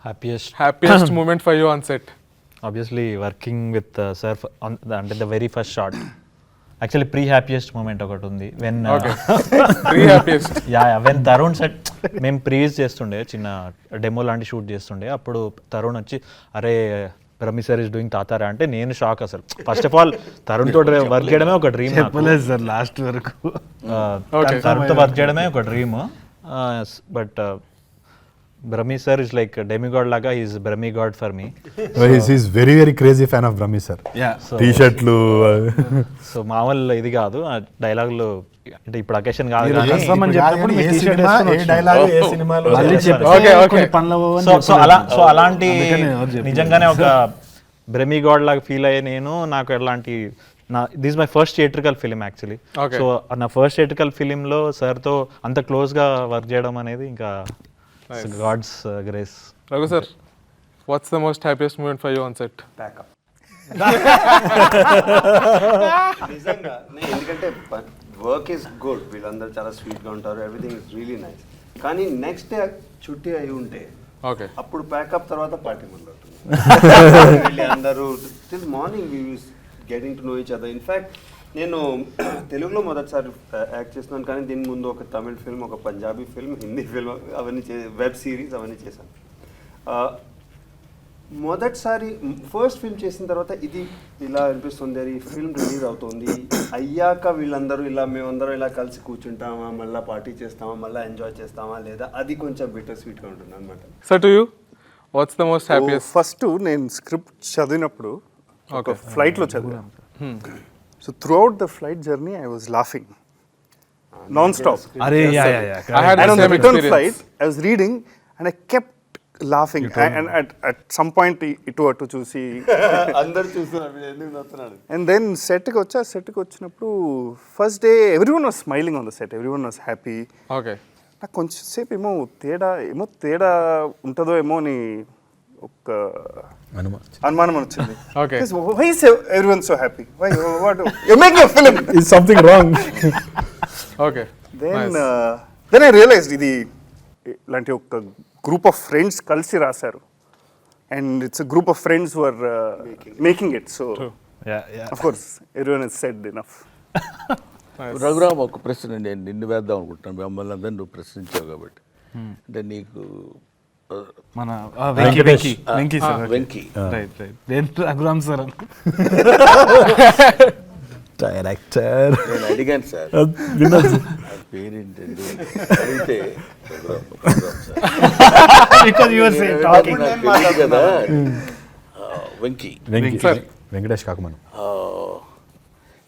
happiest moment for you on set? Obviously working with sir on the very first shot. Actually pre-happiest moment ఒకటి ఉంది. When pre-happiest when Tharun set మేము ప్రీస్ చేస్తుండే, చిన్న డెమో లాంటి షూట్ చేస్తుండే. అప్పుడు తరుణ్ వచ్చి అరే బ్రహ్మి సార్ ఇస్ డూయింగ్ తాతారా అంటే నేను షాక్ అసలు. ఫస్ట్ ఆఫ్ ఆల్ తరుణ్ తోటి వర్క్ చేయడమే ఒక డ్రీమ్. చెప్పలేదు సార్ లాస్ట్ వరకు. తరుణ్తో వర్క్ చేయడమే ఒక dream. But Brahmi sir is like a demigod laga. He is Brahmi god for me. He's very crazy fan of Brahmi sir. Yeah. T-shirtlu. So మామూలు ఇది కాదు ఆ డైలాగులు. అంటే ఇప్పుడు అకేషన్ కాదు కానీ సో అలాంటి నిజంగానే ఒక బ్రహ్మి గాడ్ లాగా ఫీల్ అయ్యే నేను. నాకు ఎలాంటి this my first theatrical film actually. So నా ఫస్ట్ థియేట్రికల్ ఫిలింలో సార్తో అంత క్లోజ్గా వర్క్ చేయడం అనేది ఇంకా God's grace. Raghu sir, what's the most happiest moment for you on set? Backup. నిజంగా ఎందుకంటే వర్క్ ఈస్ గుడ్, వీళ్ళందరూ చాలా స్వీట్గా ఉంటారు, ఎవ్రీథింగ్ ఇస్ రియలీ నైస్. కానీ నెక్స్ట్ డే చుట్టి అయి ఉంటే అప్పుడు ప్యాకప్ తర్వాత పార్టీ మొదలవుతుంది. అందరూ till morning we use getting to know each other. In fact నేను తెలుగులో మొదటిసారి యాక్ట్ చేస్తున్నాను, కానీ దీని ముందు ఒక తమిళ్ ఫిల్మ్, ఒక పంజాబీ ఫిల్మ్, హిందీ ఫిల్మ్, అవన్నీ వెబ్ సిరీస్ అవన్నీ చేశాను. మొదటిసారి ఫస్ట్ ఫిల్మ్ చేసిన తర్వాత ఇది ఇలా అనిపిస్తుంది, ఈ ఫిల్మ్ రిలీజ్ అవుతుంది అయ్యాక వీళ్ళందరూ ఇలా మేమందరం ఇలా కలిసి కూర్చుంటామా, మళ్ళీ పార్టీ చేస్తామా, మళ్ళీ ఎంజాయ్ చేస్తామా లేదా, అది కొంచెం బిటర్ స్వీట్గా ఉంటుంది అనమాట. So to you what's the most happiest? First నేను స్క్రిప్ట్ చదివినప్పుడు ఒక ఫ్లైట్లో చదివాను. So through out the flight journey I was laughing non stop. I had And on the same return experience. flight I was reading and I kept laughing and at some point ఇటు అటు చూసి అందరు చూస్తున్నారు ఎందుకు నవ్వుతున్నాడు. and then సెట్కి వచ్చినప్పుడు first day everyone was smiling on the set, everyone was happy. Okay, నాకు కొంచెం సేపు ఏమో తేడా ఉంటుందో ఏమో అని ఒక అనుమానం వచ్చింది. Okay. Why is everyone so happy? Why? What? You're making a film. Is something wrong? Okay. Then I realized ఇది ఇలాంటి ఒక గ్రూప్ ఆఫ్ ఫ్రెండ్స్ కలిసి రాశారు, and it's a group of friends who are making it. So of course everyone has said enough. Raghuram, ఒక ప్రశ్న నేను నిన్ను వేద్దాం అనుకుంటున్నాను, మిమ్మల్ని అందరినీ నువ్వు ప్రశ్నించావు కాబట్టి. అంటే నీకు మన వెంకీ వెంకీ రఘురామ్ సార్ డైరెక్టర్ నేను అడిగాను సార్ పేరేంటండి అడిగితే కదా వెంకీ వెంకటేష్ కాకమను.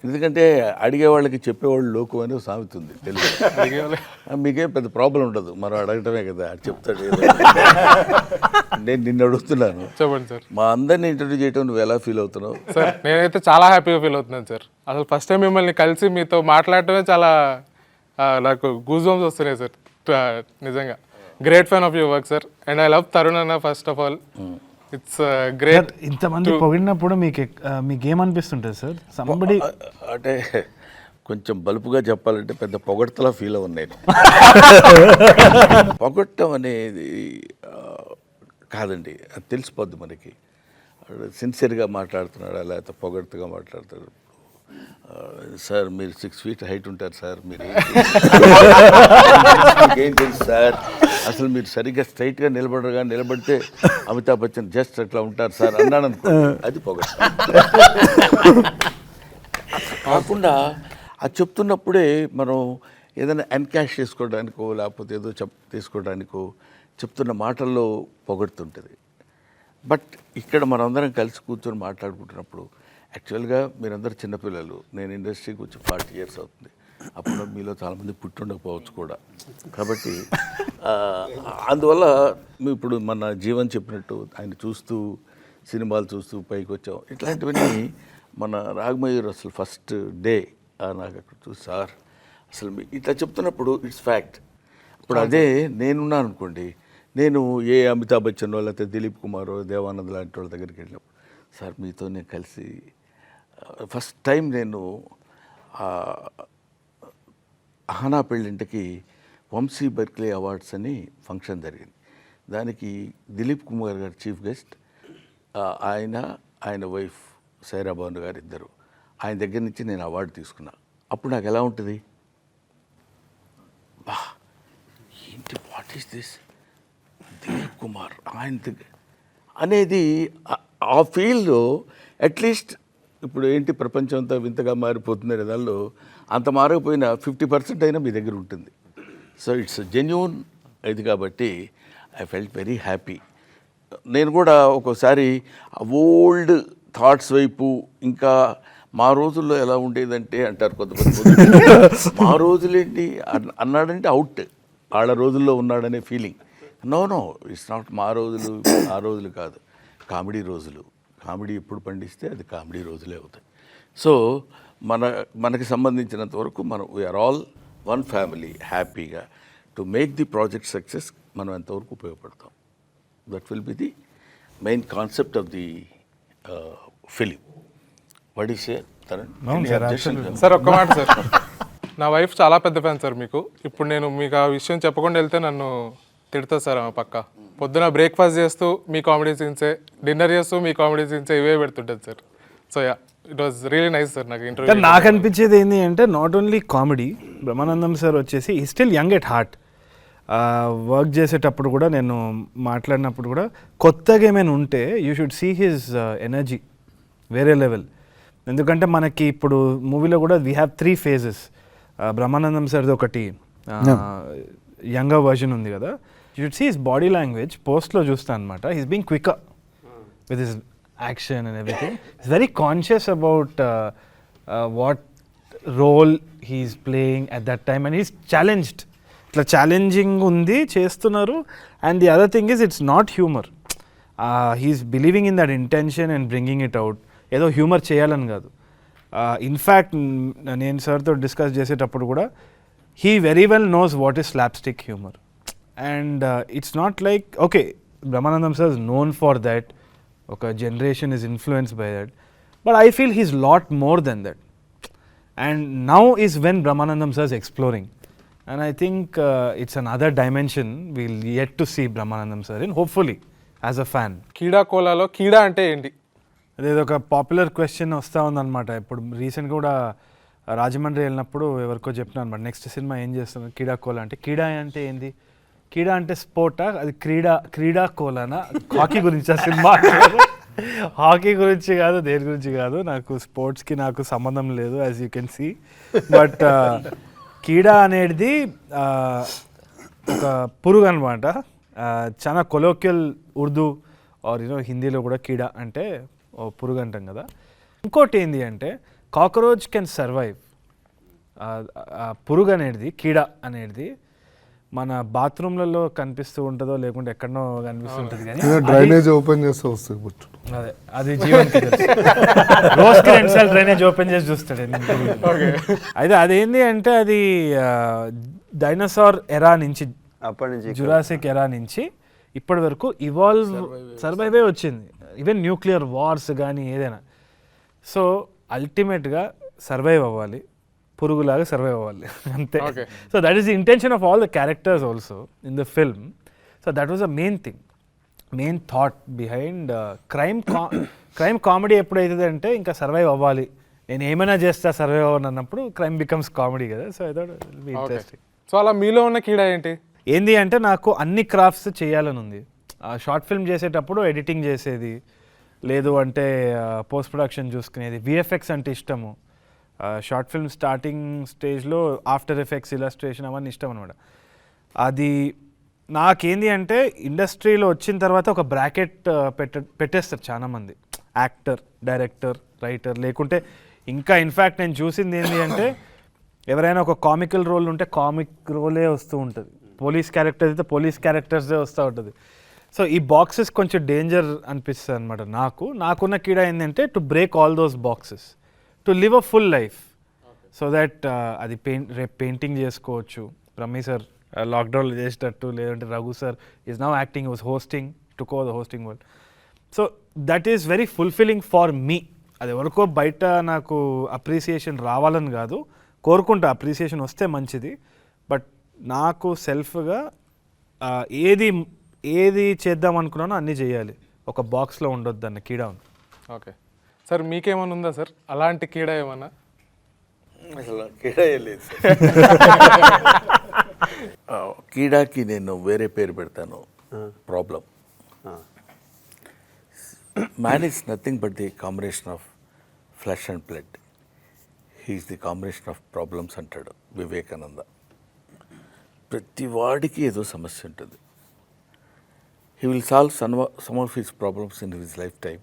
ఎందుకంటే అడిగేవాళ్ళకి చెప్పేవాళ్ళు లోకం అని సామెత ఉంది తెలుగు. మీకేం పెద్ద ప్రాబ్లం ఉండదు, మనం అడగటమే కదా, చెప్తాడు. నేను నిన్ను అడుగుతున్నాను, చెప్పండి సార్. మా అందరిని ఇంటర్వ్యూ చేయటం నువ్వు ఎలా ఫీల్ అవుతున్నావు? సార్ నేనైతే చాలా హ్యాపీగా ఫీల్ అవుతున్నాను సార్. అసలు ఫస్ట్ టైం మిమ్మల్ని కలిసి మీతో మాట్లాడటమే చాలా నాకు గూస్ బంప్స్ వస్తున్నాయి సార్. నిజంగా great fan of your work sir. And I love Tarun anna first of all. It's great. ఇంతమంది పొగిడినప్పుడు మీకేమనిపిస్తుంటుంది సార్? సంబడి అంటే కొంచెం బలుపుగా చెప్పాలంటే పెద్ద పొగడ్తలా ఫీల్ అవ్వను నేను. పొగట్టం అనేది కాదండి, అది తెలిసిపోద్ది మనకి. సిన్సియర్గా మాట్లాడుతున్నాడా లేకపోతే పొగడ్తగా మాట్లాడుతాడు. సార్ మీరు 6 feet హైట్ ఉంటారు సార్, మీరు ఏం తెలుసు సార్, అసలు మీరు సరిగ్గా స్ట్రైట్గా నిలబడితే అమితాబ్ బచ్చన్ జస్ట్ అట్లా ఉంటారు సార్ అన్నాను అనుకో, అది పొగడ్త. కాకుండా అది చెప్తున్నప్పుడే మనం ఏదైనా ఎన్కాష్ చేసుకోవడానికో లేకపోతే ఏదో తీసుకోవడానికో చెప్తున్న మాటల్లో పొగడుతుంటుంది. బట్ ఇక్కడ మనందరం కలిసి కూర్చొని మాట్లాడుకుంటున్నప్పుడు యాక్చువల్గా మీరందరూ చిన్నపిల్లలు, నేను ఇండస్ట్రీకి వచ్చి 40 years అవుతుంది. అప్పుడు మీలో చాలామంది పుట్టి ఉండకపోవచ్చు కూడా. కాబట్టి అందువల్ల ఇప్పుడు మన జీవన్ చెప్పినట్టు ఆయన చూస్తూ సినిమాలు చూస్తూ పైకి వచ్చాం. ఇట్లాంటివన్నీ మన రాగమయూర్ అసలు ఫస్ట్ డే నాకు అక్కడ చూసి సార్ అసలు ఇట్లా చెప్తున్నప్పుడు ఇట్స్ ఫ్యాక్ట్. ఇప్పుడు అదే నేనున్నాను అనుకోండి, నేను ఏ అమితాబ్ బచ్చనో లేకపోతే దిలీప్ కుమారో దేవానంద్ లాంటి వాళ్ళ దగ్గరికి వెళ్ళినప్పుడు సార్ మీతో నేను కలిసి ఫస్ట్ టైం నేను అహనా పెళ్ళింటికి వంశీ బర్క్లీ అవార్డ్స్ అని ఫంక్షన్ జరిగింది. దానికి దిలీప్ కుమార్ గారు చీఫ్ గెస్ట్, ఆయన వైఫ్ సైరా భాను గారు ఇద్దరు. ఆయన దగ్గర నుంచి నేను అవార్డు తీసుకున్నా. అప్పుడు నాకు ఎలా ఉంటుంది, బా ఏంటి what is this Dilip Kumar ఆయన దగ్గర అనేది ఆ ఫీల్డ్లో అట్లీస్ట్ ఇప్పుడు ఏంటి ప్రపంచం అంతా వింతగా మారిపోతుంది దానిలో అంత మారకపోయినా 50% అయినా మీ దగ్గర ఉంటుంది. సో ఇట్స్ జెన్యూన్ ఇది కాబట్టి ఐ ఫెల్ట్ వెరీ హ్యాపీ. నేను కూడా ఒక్కోసారి ఓల్డ్ థాట్స్ వైపు ఇంకా మా రోజుల్లో ఎలా ఉండేదంటే అంటారు కొంతమంది, మా రోజులేంటి అన్నాడంటే అవుట్, వాళ్ళ రోజుల్లో ఉన్నాడనే ఫీలింగ్. నో ఇట్స్ నాట్ మా రోజులు ఆ రోజులు కాదు, కామెడీ రోజులు. కామెడీ ఎప్పుడు పండిస్తే అది కామెడీ రోజులే అవుతాయి. సో మనకి సంబంధించినంత వరకు మనం వీఆర్ ఆల్ వన్ ఫ్యామిలీ. హ్యాపీగా to make the project success మనం ఎంతవరకు ఉపయోగపడతాం, that will be the main concept of the film. What is sir ఒక్క మాట సార్, నా వైఫ్ చాలా పెద్ద ఫ్యాన్ సార్ మీకు. ఇప్పుడు నేను మీకు ఆ విషయం చెప్పకుండా వెళ్తే నన్ను తిడతా సార్ ఆమె పక్క. పొద్దున బ్రేక్ఫాస్ట్ చేస్తూ మీ కామెడీ సీన్సే, డిన్నర్ చేస్తూ మీ కామెడీ సీన్సే ఇవే పెడుతుంటుంది sir. So yeah it was really nice sir. నాకు ఇంటర్వ్యూ నాకు అనిపించేది ఏంటి అంటే not only comedy, Brahmanandam sir వచ్చేసి ఈ still young at heart. Work చేసేటప్పుడు కూడా నేను మాట్లాడినప్పుడు కూడా కొత్తగా ఏమైనా ఉంటే you should see his energy వేరే లెవెల్. ఎందుకంటే మనకి ఇప్పుడు మూవీలో కూడా వీ హ్యావ్ 3 phases. బ్రహ్మానందం సార్ది ఒకటి యంగర్ వర్జన్ ఉంది కదా, you should see his body language. పోస్ట్లో చూస్తాను అనమాట, he's being quicker with his action and everything. Is very conscious about what role he's playing at that time and he's challenged. ఇట్లా ఛాలెంజింగ్ ఉంది, చేస్తున్నారు. And the other thing is it's not humour, he's believing in that intention and bringing it out. ఏదో హ్యూమర్ చేయాలని కాదు. ఇన్ఫ్యాక్ట్ నేను సార్తో డిస్కస్ చేసేటప్పుడు కూడా he very well knows what is slapstick humour. And it's not like okay Brahmanandam sir is known for that, ఒక generation is influenced by that, but I feel he's lot more than that. And now is when Brahmanandam sir is exploring. And I think it's another dimension we'll yet to see Brahmanandam sir in, hopefully, as a fan. కీడా కోలాలో కీడా అంటే ఏంటి? అదేదో ఒక పాపులర్ క్వశ్చన్ వస్తూ ఉందన్నమాట. ఇప్పుడు రీసెంట్గా కూడా రాజమండ్రి వెళ్ళినప్పుడు ఎవరికో చెప్పినా అనమాట, నెక్స్ట్ సినిమా ఏం చేస్తాను కీడా కోలా అంటే. కీడా అంటే ఏంది? కీడా అంటే స్పోర్టా? అది క్రీడా కోలానా? హాకీ గురించి ఆ సినిమా హాకీ గురించి కాదు, దేని గురించి కాదు, నాకు స్పోర్ట్స్కి నాకు సంబంధం లేదు, as you can see. But కీడా అనేది ఒక పురుగు అనమాట. చాలా కొలోక్యల్ ఉర్దూ ఆర్ హిందీలో కూడా కీడా అంటే ఓ పురుగు అంటాం కదా. ఇంకోటి ఏంటి అంటే కాక్రోచ్ కెన్ సర్వైవ్. పురుగు అనేది, కీడా అనేది మన బాత్రూమ్లలో కనిపిస్తూ ఉంటుందో లేకుంటే ఎక్కడనో కనిపిస్తుంటుంది, కానీ డ్రైనేజ్ ఓపెన్ చేస్తే వస్తుంది. అదే అది జీవన్కి రోజుకి 2 సార్లు డ్రైనేజ్ ఓపెన్ చేసి చూస్తాడు. అయితే అదేంటి అంటే అది డైనోసార్ ఎరా నుంచి, అప్పటి నుంచి జురాసిక్ ఎరా నుంచి ఇప్పటి వరకు సర్వైవే వచ్చింది. ఈవెన్ న్యూక్లియర్ వార్స్ కానీ ఏదైనా. సో అల్టిమేట్గా సర్వైవ్ అవ్వాలి, పురుగులాగా సర్వైవ్ అవ్వాలి అంతే. So that is the intention of all the characters also in the film. So that was a main thing, main thought behind crime comedy ఎప్పుడైతుంది అంటే ఇంకా సర్వైవ్ అవ్వాలి, నేను ఏమైనా చేస్తా సర్వైవ్ అవ్వను అన్నప్పుడు క్రైమ్ బికమ్స్ కామెడీ కదా. So I thought it will be interesting. So అలా మీలో ఉన్న కీడా ఏంటి అంటే నాకు అన్ని క్రాఫ్ట్స్ చేయాలని ఉంది. షార్ట్ ఫిల్మ్ చేసేటప్పుడు ఎడిటింగ్ చేసేది, లేదు అంటే పోస్ట్ ప్రొడక్షన్ చూసుకునేది, విఎఫ్ఎక్స్ అంటే ఇష్టము. షార్ట్ ఫిల్మ్ స్టార్టింగ్ స్టేజ్లో ఆఫ్టర్ ఎఫెక్ట్స్, ఇలస్ట్రేషన్ అవన్నీ ఇష్టం అనమాట. అది నాకేంది అంటే ఇండస్ట్రీలో వచ్చిన తర్వాత ఒక బ్రాకెట్ పెట్టేస్తారు చాలామంది, యాక్టర్, డైరెక్టర్, రైటర్, లేకుంటే ఇంకా ఇన్ఫ్యాక్ట్ నేను చూసింది ఏంటి అంటే ఎవరైనా ఒక కామికల్ రోల్ ఉంటే కామిక్ రోలే వస్తూ ఉంటుంది, పోలీస్ క్యారెక్టర్స్ అయితే పోలీస్ క్యారెక్టర్సే వస్తూ ఉంటుంది. సో ఈ బాక్సెస్ కొంచెం డేంజర్ అనిపిస్తుంది అనమాట. నాకున్న కీడా ఏంటంటే to break all those boxes, to live a full life, so that అది రేపు పెయింటింగ్ చేసుకోవచ్చు. రమీ సార్ లాక్డౌన్లో చేసేటట్టు, లేదంటే Raghu sir is now acting, was hosting, took over the hosting world. So that is very fulfilling for me. అది ఎవరికో బయట నాకు అప్రిసియేషన్ రావాలని కాదు, కోరుకుంటా అప్రిసియేషన్ వస్తే మంచిది. బట్ నాకు సెల్ఫ్గా ఏది చేద్దాం అనుకున్నానో అన్నీ చేయాలి, ఒక బాక్స్లో ఉండొద్దు అన్న కీడా ఉంది. ఓకే సార్, మీకేమైనా ఉందా సార్ అలాంటి కీడా ఏమన్నా? అసలు కీడా లేదు సార్. కీడాకి నేను వేరే పేరు పెడతాను, problem. Man is nothing but the combination of flesh and blood. He's the combination of problems అంటాడు వివేకానంద. ప్రతి వాడికి ఏదో సమస్య ఉంటుంది. He will solve some of his problems in his life time.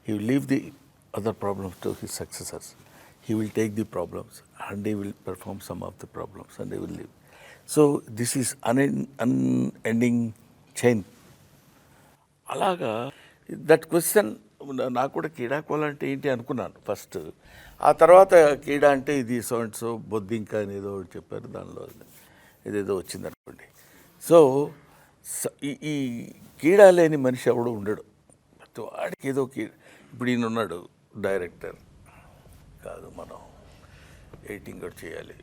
He will leave the other problems to his successors. He will take the problems and he will perform some of the problems and he will leave. So this is unending chain. అలాగా దట్ క్వశ్చన్ నాకు కూడా కీడా కోలంటే ఏంటి అనుకున్నాను ఫస్ట్. ఆ తర్వాత కీడా అంటే ఇది సో అండ్ సో బొద్దింక అని ఏదో చెప్పారు, దానిలో ఏదేదో వచ్చింది అనుకోండి. సో ఈ కీడా లేని మనిషి ఎవడు ఉండడు, వాడికి ఏదో ఇప్పుడు ఈయన ఉన్నాడు డైరెక్టర్ కాదు, మనం ఎడిటింగ్ కూడా చేయాలి,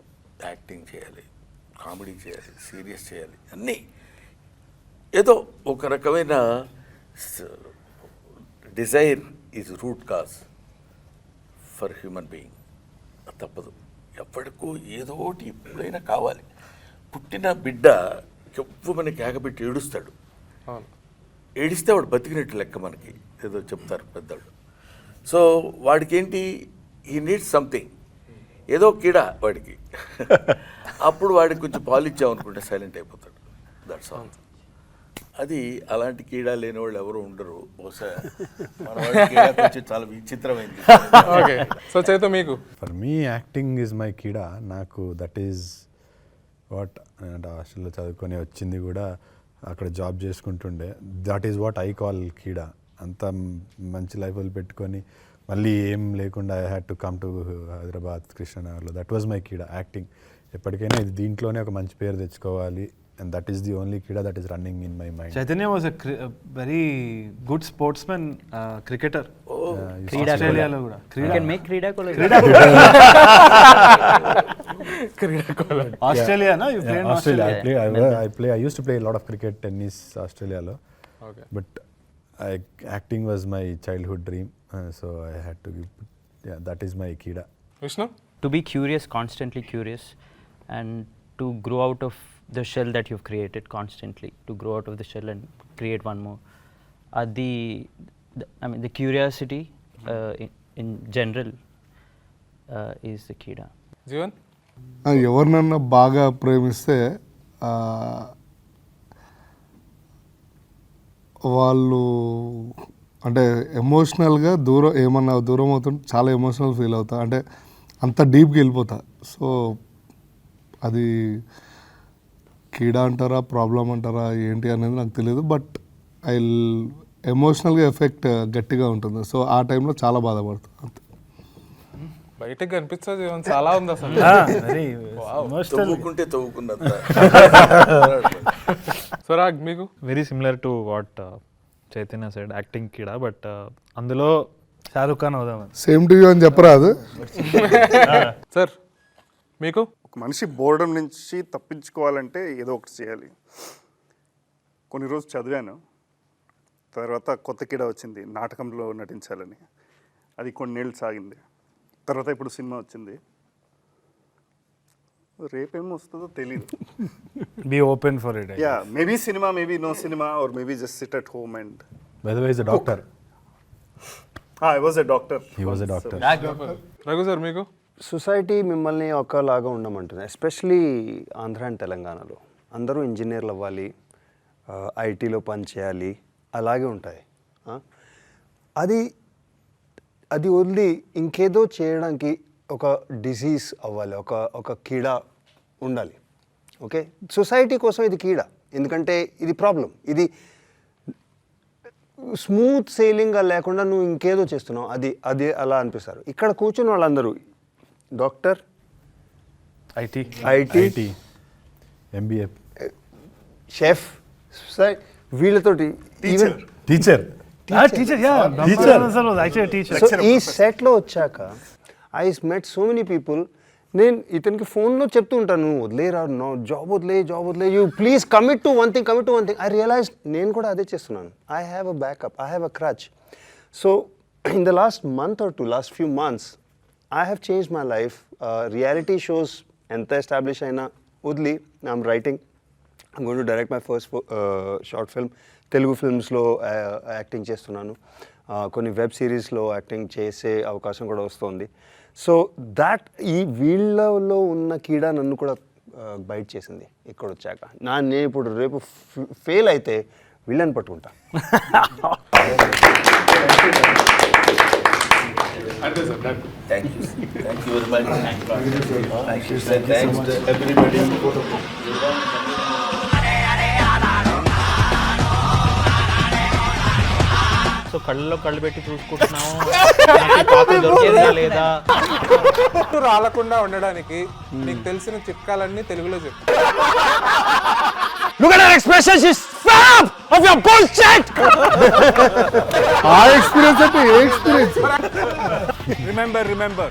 యాక్టింగ్ చేయాలి, కామెడీ చేయాలి, సీరియస్ చేయాలి, అన్నీ ఏదో ఒక రకమైన Dzire is root cause for human being. తప్పదు, ఎప్పటికో ఏదో ఒకటి ఎప్పుడైనా కావాలి. పుట్టిన బిడ్డ ఎవ్వమని కేకబెట్టి ఏడుస్తాడు, ఏడిస్తే వాడు బతికినట్టు లెక్క మనకి ఏదో చెప్తారు పెద్దవాళ్ళు. సో వాడికి ఏంటి, హీ నీడ్స్ సంథింగ్, ఏదో కీడా వాడికి. అప్పుడు వాడికి కొంచెం పాలు ఇచ్చామనుకుంటే సైలెంట్ అయిపోతాడు. That's all. అది అలాంటి కీడా లేని వాళ్ళు ఎవరు ఉండరు. బహుశా మన వాడి కీడా కొంచెం చాలా విచిత్రమైంది. ఓకే, సో చైతో మీకు? For me acting is my keeda. నాకు దట్ ఈజ్ వాట్, హాస్టల్లో చదువుకొని వచ్చింది కూడా, అక్కడ జాబ్ చేసుకుంటుండే, that is what I call keeda. అంత మంచి లైఫ్ పెట్టుకొని మళ్ళీ ఏం లేకుండా I had to come to Hyderabad, కృష్ణనగర్లో. That was my keeda, acting. ఎప్పటికైనా ఇది దీంట్లోనే ఒక మంచి పేరు తెచ్చుకోవాలి, and that is the only keeda that is running in my mind. Chaitanya was a very good sportsmen, cricketer. ఆస్ట్రేలియాలో కూడా Australia. I used to play a lot of cricket, tennis, Australia. Okay. But acting was my childhood dream, so I had to give. Yeah, that is my kida. Vishnu? To be curious, constantly curious, and to grow out of the shell that you've created constantly, to grow out of the shell and create one more. the curiosity in general is the Keedaa. Jeevan ఎవరినన్నా బాగా ప్రేమిస్తే వాళ్ళు అంటే ఎమోషనల్గా ఏమన్నా దూరం అవుతుంటే చాలా ఎమోషనల్ ఫీల్ అవుతా, అంటే అంత డీప్గా వెళ్ళిపోతా. సో అది కీడా అంటారా ప్రాబ్లం అంటారా ఏంటి అనేది నాకు తెలియదు, బట్ ఐ ఎమోషనల్గా ఎఫెక్ట్ గట్టిగా ఉంటుంది. సో ఆ టైంలో చాలా బాధపడుతుంది అంతే. బయటకు కనిపిస్తుంది జీవన్, చాలా ఉంది అసలు. తవ్వుకుంటే తవ్వుకున్నంత. స్వరాగ్ మీకు? Very similar to what Chaitanya said acting keeda, but అందులో షారుఖ్ ఖాన్ అవుదామని. సేమ్ టు యూ అని చెప్పరాదు. సార్ మీకు? ఒక మనిషి బోర్డం నుంచి తప్పించుకోవాలంటే ఏదో ఒకటి చేయాలి. కొన్ని రోజులు చదివాను, తర్వాత కొత్త కీడా వచ్చింది, నాటకంలో నటించాలని. అది కొన్నేళ్ళు సాగింది. తర్వాత ఇప్పుడు సినిమా వచ్చింది. రేపేమో వస్తుందో తెలీదు. Be open for it. Yeah, maybe cinema, maybe no cinema, or maybe just sit at home and. By the way is a doctor. I was a doctor. He was a doctor. Raghu sir మీకు? సొసైటీ మిమ్మల్ని ఒకలాగా ఉండమంటుంది, ఎస్పెషలీ ఆంధ్ర అండ్ తెలంగాణలో. అందరూ ఇంజనీర్లు అవ్వాలి, ఐటీలో పని చేయాలి, అలాగే ఉంటాయి. అది అది వదిలి ఇంకేదో చేయడానికి ఒక డిసీజ్ అవ్వాలి, ఒక కీడా ఉండాలి. ఓకే, సొసైటీ కోసం ఇది కీడా, ఎందుకంటే ఇది ప్రాబ్లం. ఇది స్మూత్ సెయిలింగ్గా లేకుండా నువ్వు ఇంకేదో చేస్తున్నావు, అది అలా అనిపిస్తారు. ఇక్కడ కూర్చున్న వాళ్ళందరూ డాక్టర్, ఐటీ, ఎంబీఏ, షెఫ్, వీళ్ళతోటి టీచర్. సో ఈ సెట్లో వచ్చాక I met so many people. నేను ఇతనికి ఫోన్లో చెప్తూ ఉంటాను, నువ్వు వదిలేరా, జాబ్ వదిలే, you please commit to one thing. I realise నేను కూడా అదే చేస్తున్నాను. I have a backup, I have a crutch. So in the last month or two, last few months, I have changed my life. Reality shows enta establish aina udli. I'm writing. I'm going to direct my first short film. Telugu films lo acting chestunnanu. Konni web series lo acting chese avakasham kuda vastundi. So that ee veelalo unna keeda nannu kuda bite chesindi ikkada vachaka. నేను ఇప్పుడు రేపు ఫెయిల్ అయితే వీళ్ళని పట్టుకుంటా. Thank you very much. Thank you sir. Thanks to everybody. So కళ్ళలో కళ్ళు పెట్టి చూసుకుంటున్నాము దొరికేదా లేదా. రాలకుండా ఉండడానికి నీకు తెలిసిన చిట్కాలన్నీ తెలుగులో చెప్పు. Look at her expression, she's fed up of your bullshit! ఆ ఎక్స్పీరియన్స్ అంటే ఏ ఎక్స్పీరియన్స్? Remember.